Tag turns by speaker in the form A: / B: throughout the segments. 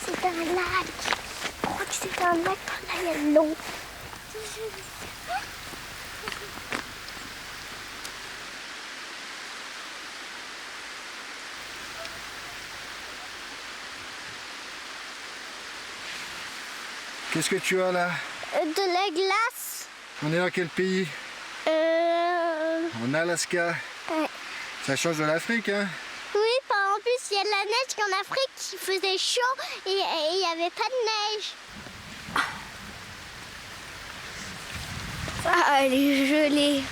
A: C'est un lac. Je crois que c'est un lac. Là, il y a l'eau.
B: Qu'est-ce que tu as là?
A: De la glace.
B: On est dans quel pays? En Alaska.
A: Ouais.
B: Ça change de l'Afrique, hein?
A: Oui, en plus, il y a de la neige qu'en Afrique, il faisait chaud et il n'y avait pas de neige. Ah, elle est gelée.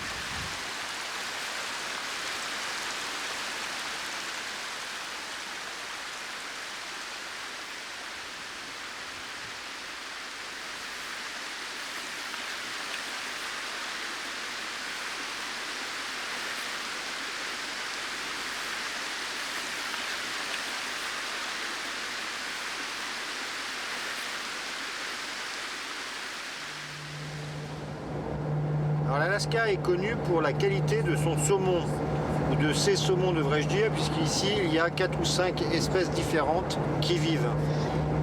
B: Alors l'Alaska est connu pour la qualité de son saumon, ou de ses saumons devrais-je dire, puisqu'ici il y a 4 ou 5 espèces différentes qui vivent.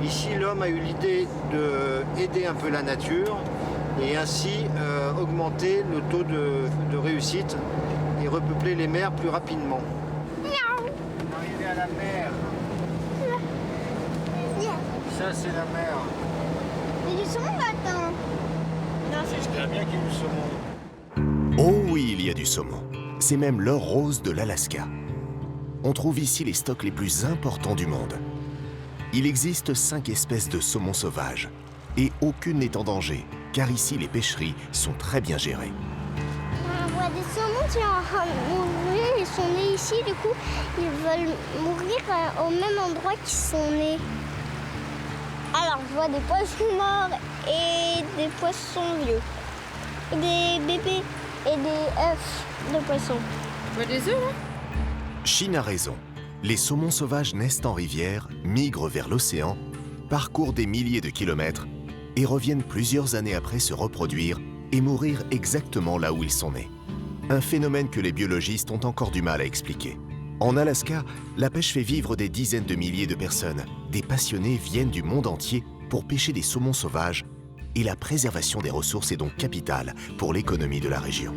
B: Ici l'homme a eu l'idée d'aider un peu la nature et ainsi augmenter le taux de réussite et repeupler les mers plus rapidement. On est arrivé à la mer. Ça c'est la mer.
A: Il y a du saumon là-dedans. Non,
B: J'espère bien qu'il y a du saumon.
C: Oh oui, il y a du saumon. C'est même l'or rose de l'Alaska. On trouve ici les stocks les plus importants du monde. Il existe 5 espèces de saumon sauvages. Et aucune n'est en danger, car ici les pêcheries sont très bien gérées.
A: On voit des saumons qui sont en train de mourir. Ils sont nés ici, du coup, ils veulent mourir au même endroit qu'ils sont nés. Alors, je vois des poissons morts et des poissons vieux. Et des bébés et des œufs de poissons.
D: Tu vois des œufs, là?
C: Chine a raison. Les saumons sauvages naissent en rivière, migrent vers l'océan, parcourent des milliers de kilomètres et reviennent plusieurs années après se reproduire et mourir exactement là où ils sont nés. Un phénomène que les biologistes ont encore du mal à expliquer. En Alaska, la pêche fait vivre des dizaines de milliers de personnes. Des passionnés viennent du monde entier pour pêcher des saumons sauvages et la préservation des ressources est donc capitale pour l'économie de la région.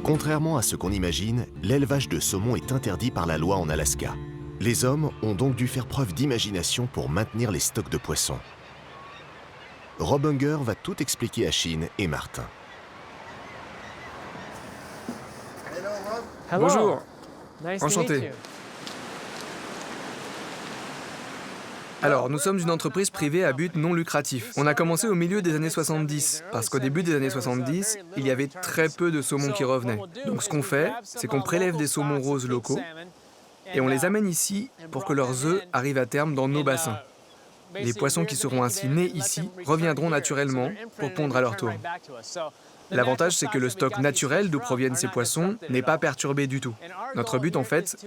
C: Contrairement à ce qu'on imagine, l'élevage de saumon est interdit par la loi en Alaska. Les hommes ont donc dû faire preuve d'imagination pour maintenir les stocks de poissons. Rob Unger va tout expliquer à Chine et Martin.
E: Bonjour.
D: Nice
E: Enchanté. Alors, nous sommes une entreprise privée à but non lucratif. On a commencé au milieu des années 70, parce qu'au début des années 70, il y avait très peu de saumons qui revenaient. Donc ce qu'on fait, c'est qu'on prélève des saumons roses locaux et on les amène ici pour que leurs œufs arrivent à terme dans nos bassins. Les poissons qui seront ainsi nés ici reviendront naturellement pour pondre à leur tour. L'avantage, c'est que le stock naturel d'où proviennent ces poissons n'est pas perturbé du tout. Notre but, en fait,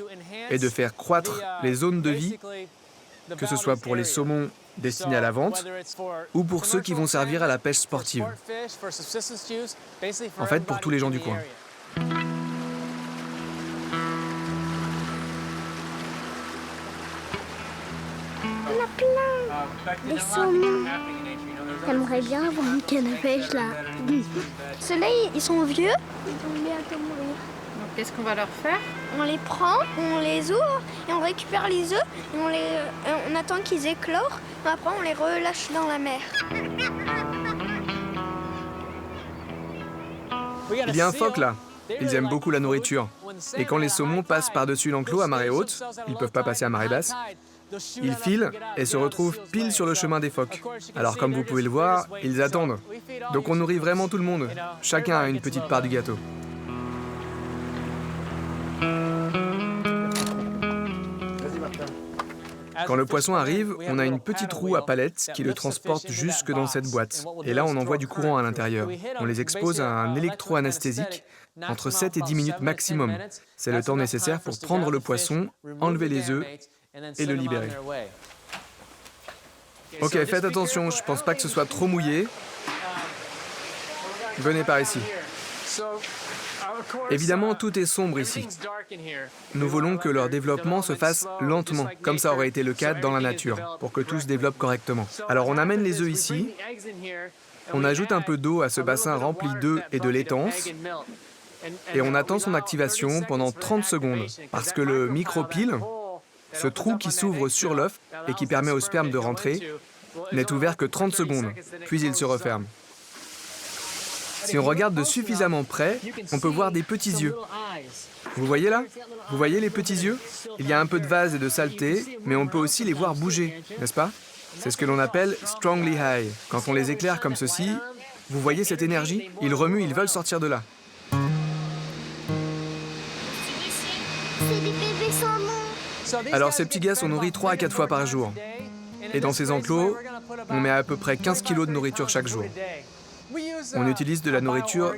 E: est de faire croître les zones de vie, que ce soit pour les saumons destinés à la vente ou pour ceux qui vont servir à la pêche sportive. En fait, pour tous les gens du coin.
A: Il y en a plein. Des saumons. J'aimerais bien avoir une canne à pêche là. Ceux-là, ils sont vieux. Ils vont bientôt mourir.
D: Donc, qu'est-ce qu'on va leur faire?
A: On les prend, on les ouvre et on récupère les œufs et on attend qu'ils éclorent. Et après, on les relâche dans la mer.
E: Il y a un phoque là. Ils aiment beaucoup la nourriture. Et quand les saumons passent par-dessus l'enclos à marée haute, ils ne peuvent pas passer à marée basse, ils filent et se retrouvent pile sur le chemin des phoques. Alors comme vous pouvez le voir, ils attendent. Donc on nourrit vraiment tout le monde. Chacun a une petite part du gâteau. Quand le poisson arrive, on a une petite roue à palettes qui le transporte jusque dans cette boîte. Et là, on envoie du courant à l'intérieur. On les expose à un électroanesthésique entre 7 et 10 minutes maximum. C'est le temps nécessaire pour prendre le poisson, enlever les œufs et le libérer. Ok, faites attention, je pense pas que ce soit trop mouillé. Venez par ici. Évidemment, tout est sombre ici. Nous voulons que leur développement se fasse lentement, comme ça aurait été le cas dans la nature, pour que tout se développe correctement. Alors on amène les œufs ici, on ajoute un peu d'eau à ce bassin rempli d'œufs et de laitance, et on attend son activation pendant 30 secondes, parce que le micropyle, ce trou qui s'ouvre sur l'œuf et qui permet au sperme de rentrer, n'est ouvert que 30 secondes, puis il se referme. Si on regarde de suffisamment près, on peut voir des petits yeux. Vous voyez là? Vous voyez les petits yeux? Il y a un peu de vase et de saleté, mais on peut aussi les voir bouger, n'est-ce pas? C'est ce que l'on appelle « strongly high ». Quand on les éclaire comme ceci, vous voyez cette énergie? Ils remuent, ils veulent sortir de là.
A: C'est des bébés saumons.
E: Alors ces petits gars sont nourris 3 à 4 fois par jour. Et dans ces enclos, on met à peu près 15 kilos de nourriture chaque jour. On utilise de la nourriture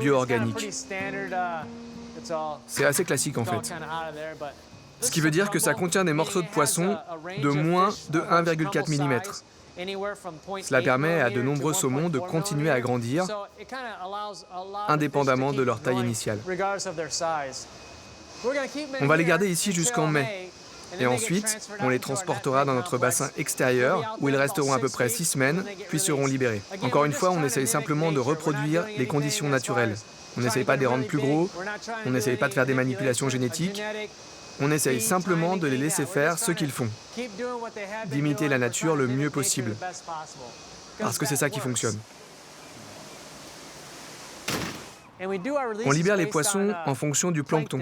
E: bio-organique. C'est assez classique en fait. Ce qui veut dire que ça contient des morceaux de poisson de moins de 1,4 mm. Cela permet à de nombreux saumons de continuer à grandir indépendamment de leur taille initiale. On va les garder ici jusqu'en mai. Et ensuite, on les transportera dans notre bassin extérieur où ils resteront à peu près 6 semaines, puis seront libérés. Encore une fois, on essaye simplement de reproduire les conditions naturelles. On n'essaye pas de les rendre plus gros, on n'essaye pas de faire des manipulations génétiques, on essaye simplement de les laisser faire ce qu'ils font, d'imiter la nature le mieux possible, parce que c'est ça qui fonctionne. On libère les poissons en fonction du plancton.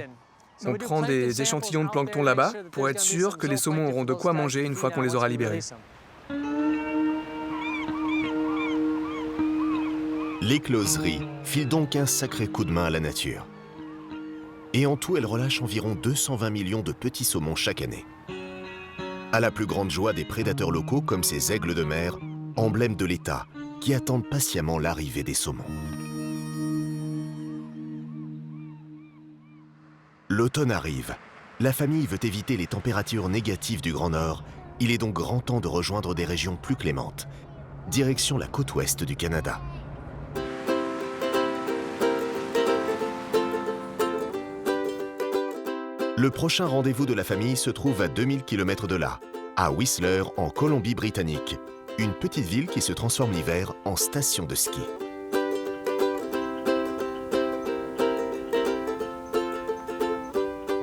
E: On prend des échantillons de plancton là-bas pour être sûr que les saumons auront de quoi manger une fois qu'on les aura libérés.
C: L'écloserie file donc un sacré coup de main à la nature. Et en tout, elle relâche environ 220 millions de petits saumons chaque année. À la plus grande joie des prédateurs locaux comme ces aigles de mer, emblèmes de l'État, qui attendent patiemment l'arrivée des saumons. L'automne arrive. La famille veut éviter les températures négatives du Grand Nord. Il est donc grand temps de rejoindre des régions plus clémentes. Direction la côte ouest du Canada. Le prochain rendez-vous de la famille se trouve à 2000 km de là, à Whistler, en Colombie-Britannique, une petite ville qui se transforme l'hiver en station de ski.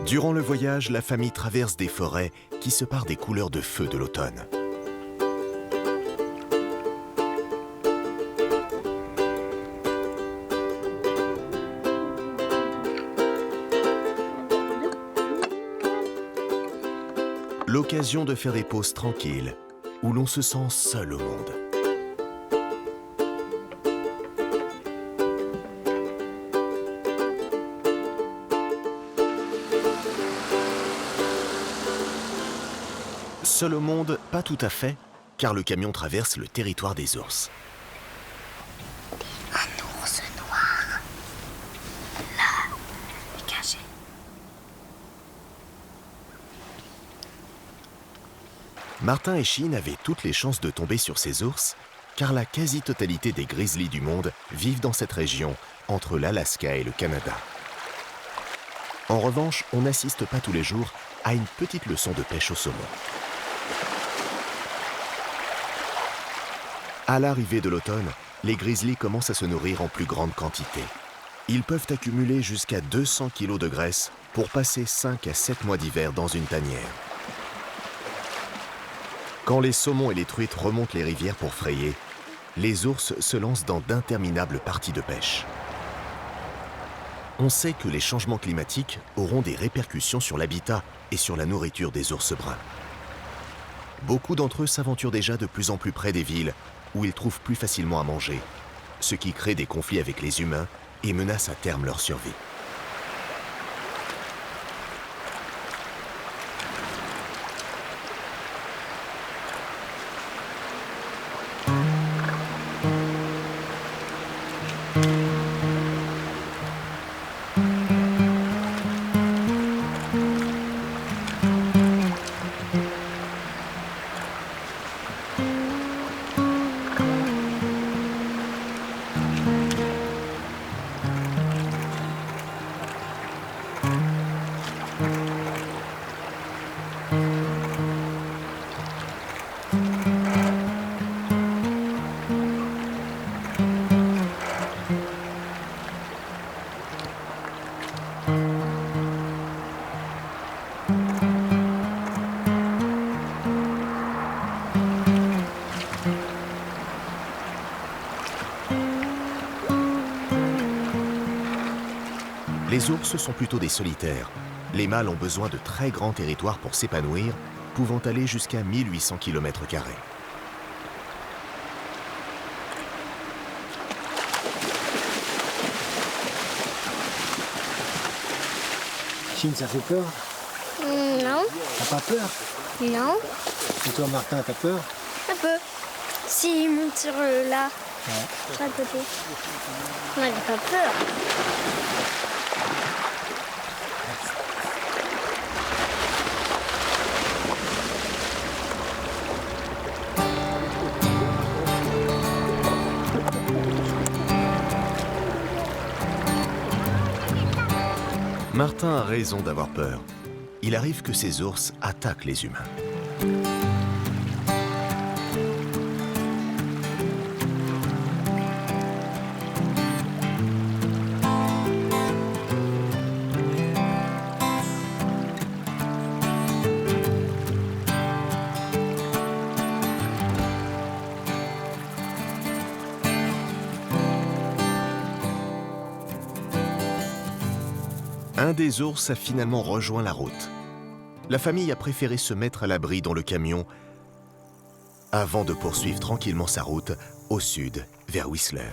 C: Durant le voyage, la famille traverse des forêts qui se parent des couleurs de feu de l'automne. L'occasion de faire des pauses tranquilles, où l'on se sent seul au monde. Seul au monde, pas tout à fait, car le camion traverse le territoire des ours.
A: Un ours noir. Là, caché.
C: Martin et Chine avaient toutes les chances de tomber sur ces ours, car la quasi-totalité des grizzlies du monde vivent dans cette région, entre l'Alaska et le Canada. En revanche, on n'assiste pas tous les jours à une petite leçon de pêche au saumon. À l'arrivée de l'automne, les grizzlies commencent à se nourrir en plus grande quantité. Ils peuvent accumuler jusqu'à 200 kg de graisse pour passer 5 à 7 mois d'hiver dans une tanière. Quand les saumons et les truites remontent les rivières pour frayer, les ours se lancent dans d'interminables parties de pêche. On sait que les changements climatiques auront des répercussions sur l'habitat et sur la nourriture des ours bruns. Beaucoup d'entre eux s'aventurent déjà de plus en plus près des villes où ils trouvent plus facilement à manger, ce qui crée des conflits avec les humains et menace à terme leur survie. Les ours sont plutôt des solitaires. Les mâles ont besoin de très grands territoires pour s'épanouir, pouvant aller jusqu'à 1800 km².
F: Chine, ça fait peur?
A: Non,
F: T'as pas peur?
A: non,
F: Et toi, Martin, t'as peur?
A: un peu. Si, il monte sur là, sur à côté. Moi, j'ai pas peur.
C: Martin a raison d'avoir peur. Il arrive que ces ours attaquent les humains. Un des ours a finalement rejoint la route. La famille a préféré se mettre à l'abri dans le camion avant de poursuivre tranquillement sa route au sud, vers Whistler.